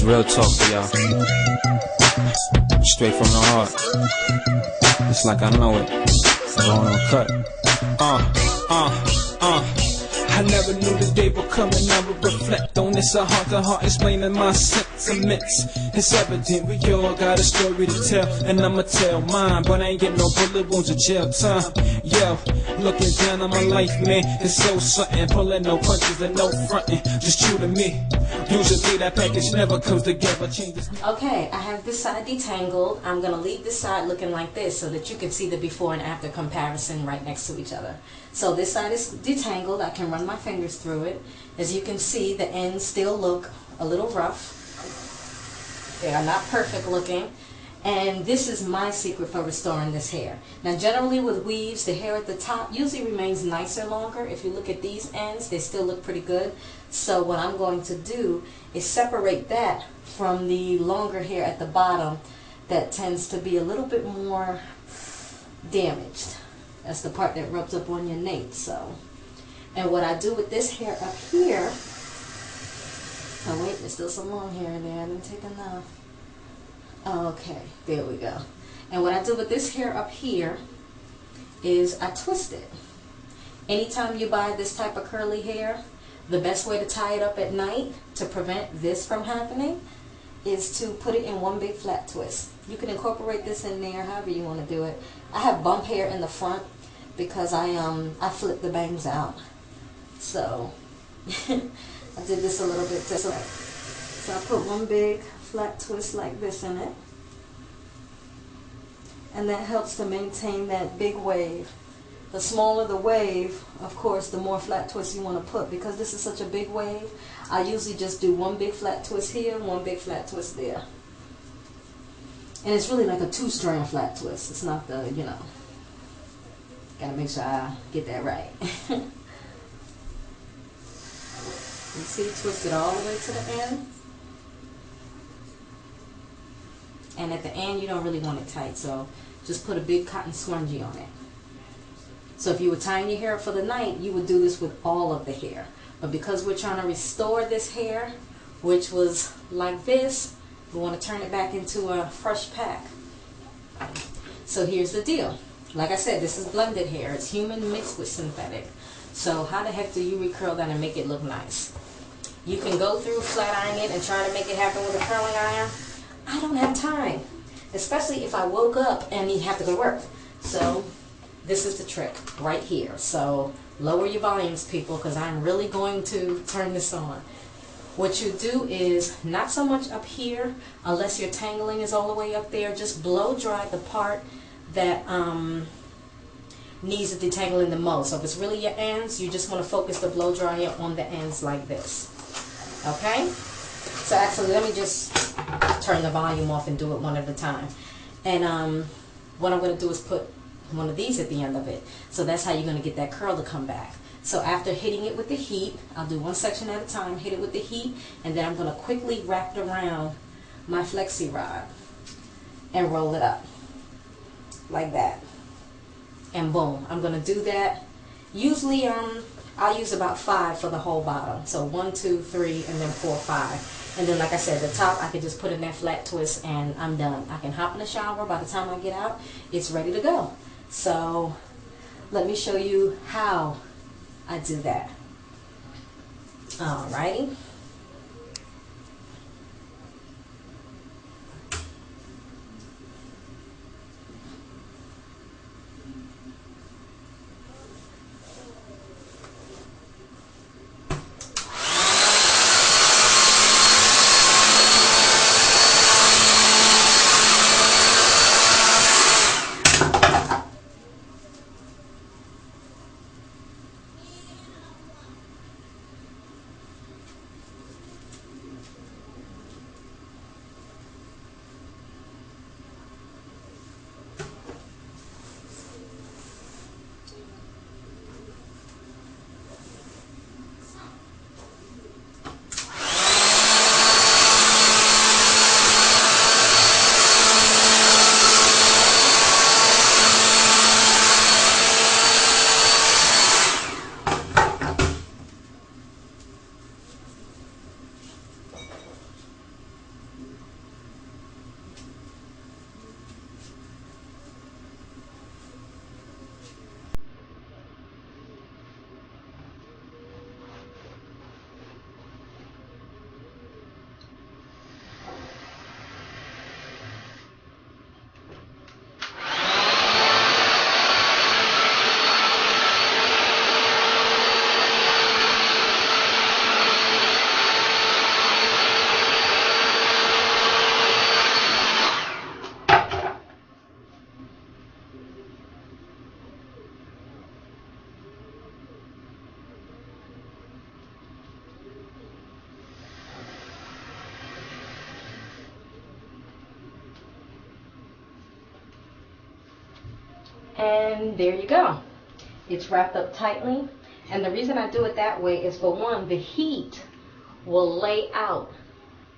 It's real talk for y'all. Straight from the heart. It's like I know it. Going on cut. I never knew the day would come and I would reflect on this. A heart-to-heart explaining my sentiments. It's evident we all got a story to tell, and I'ma tell mine, but I ain't get no bullet wounds or jail time. Yo, looking down on my life, man, it's so something. Pulling no punches and no fronting, just true to me. Usually that package never comes together. Changes. Okay, I have this side detangled. I'm gonna leave this side looking like this so that you can see the before and after comparison right next to each other. So this side is detangled. I can run my fingers through it. As you can see, the ends still look a little rough. They are not perfect looking. And this is my secret for restoring this hair. Now generally with weaves, the hair at the top usually remains nicer longer. If you look at these ends, they still look pretty good. So what I'm going to do is separate that from the longer hair at the bottom that tends to be a little bit more damaged. That's the part that rubs up on your nape. So, and what I do with this hair up here, oh wait, there's still some long hair in there, I didn't take enough. Okay, there we go. And what I do with this hair up here is I twist it. Anytime you buy this type of curly hair, the best way to tie it up at night to prevent this from happening is to put it in one big flat twist. You can incorporate this in there however you want to do it. I have bump hair in the front because I flip the bangs out. So I did this a little bit different. So I put one big flat twist like this in it, and that helps to maintain that big wave. The smaller the wave, of course, the more flat twists you want to put. Because this is such a big wave, I usually just do one big flat twist here, one big flat twist there. And it's really like a 2-strand flat twist. It's not the, you know, gotta make sure I get that right. You see, twist it all the way to the end. And at the end, you don't really want it tight, so just put a big cotton scrunchie on it. So if you were tying your hair up for the night, you would do this with all of the hair. But because we're trying to restore this hair, which was like this, we want to turn it back into a fresh pack. So here's the deal. Like I said, this is blended hair. It's human mixed with synthetic. So how the heck do you recurl that and make it look nice? You can go through flat ironing it and try to make it happen with a curling iron. I don't have time, especially if I woke up and you have to go to work. So this is the trick right here. So lower your volumes, people, because I'm really going to turn this on. What you do is not so much up here, unless your tangling is all the way up there. Just blow dry the part that needs the detangling the most. So if it's really your ends, you just want to focus the blow dryer on the ends like this. Okay? So actually, let me just turn the volume off and do it one at a time. And what I'm going to do is put one of these at the end of it. So that's how you're going to get that curl to come back. So after hitting it with the heat, I'll do one section at a time, hit it with the heat, and then I'm going to quickly wrap it around my flexi rod and roll it up like that. And boom, I'm going to do that. Usually I'll use about 5 for the whole bottom. So 1, 2, 3, and then 4, 5. And then, like I said, the top I can just put in that flat twist and I'm done. I can hop in the shower. By the time I get out, it's ready to go. So let me show you how I do that. Alrighty. And there you go. It's wrapped up tightly. And the reason I do it that way is, for one, the heat will lay out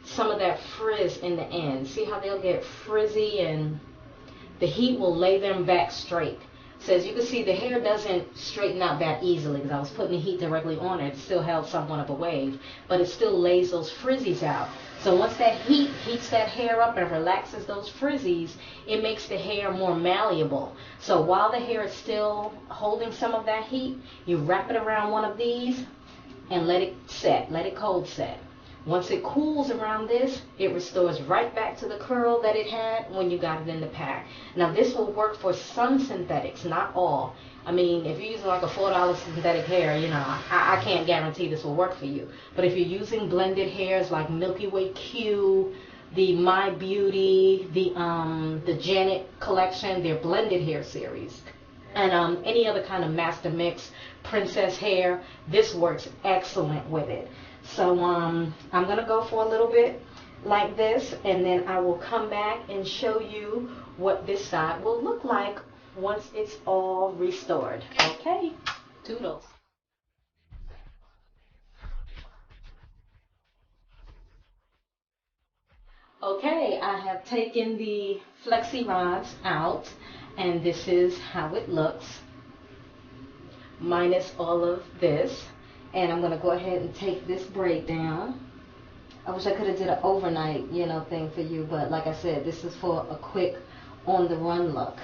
some of that frizz in the end. See how they'll get frizzy, and the heat will lay them back straight. So as you can see, the hair doesn't straighten out that easily because I was putting the heat directly on it. It still held somewhat of a wave, but it still lays those frizzies out. So once that heat heats that hair up and relaxes those frizzies, it makes the hair more malleable. So while the hair is still holding some of that heat, you wrap it around one of these and let it set, let it cold set. Once it cools around this, it restores right back to the curl that it had when you got it in the pack. Now this will work for some synthetics, not all. I mean, if you're using like a $4 synthetic hair, you know, I can't guarantee this will work for you. But if you're using blended hairs like Milky Way Q, the My Beauty, the Janet collection, their blended hair series, and any other kind of master mix, princess hair, this works excellent with it. So I'm going to go for a little bit like this, and then I will come back and show you what this side will look like once it's all restored. Okay, toodles. Okay, I have taken the flexi rods out, and this is how it looks, minus all of this. And I'm going to go ahead and take this braid down. I wish I could have did an overnight, you know, thing for you, but like I said, this is for a quick on-the-run look.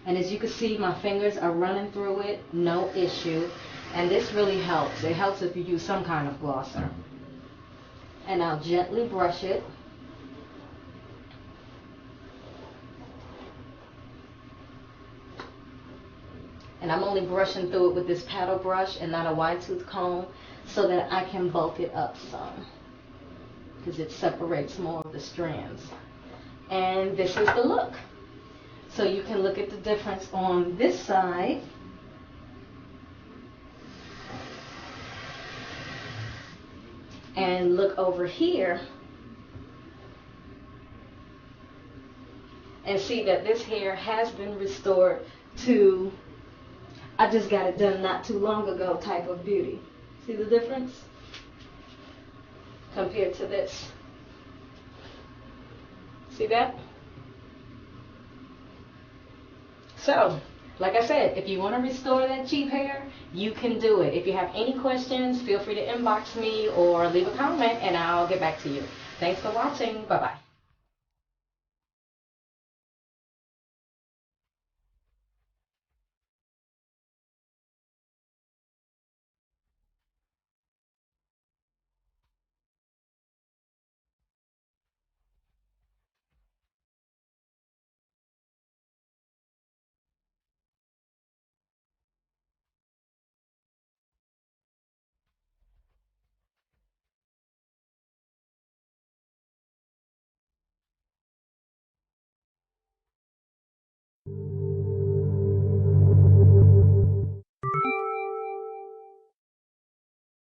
And as you can see, my fingers are running through it, no issue. And this really helps. It helps if you use some kind of glosser. And I'll gently brush it. And I'm only brushing through it with this paddle brush and not a wide tooth comb, so that I can bulk it up some, because it separates more of the strands. And this is the look. So you can look at the difference on this side. And look over here and see that this hair has been restored to, I just got it done not too long ago type of beauty. See the difference compared to this? See that? So, like I said, if you want to restore that cheap hair, you can do it. If you have any questions, feel free to inbox me or leave a comment and I'll get back to you. Thanks for watching. Bye-bye.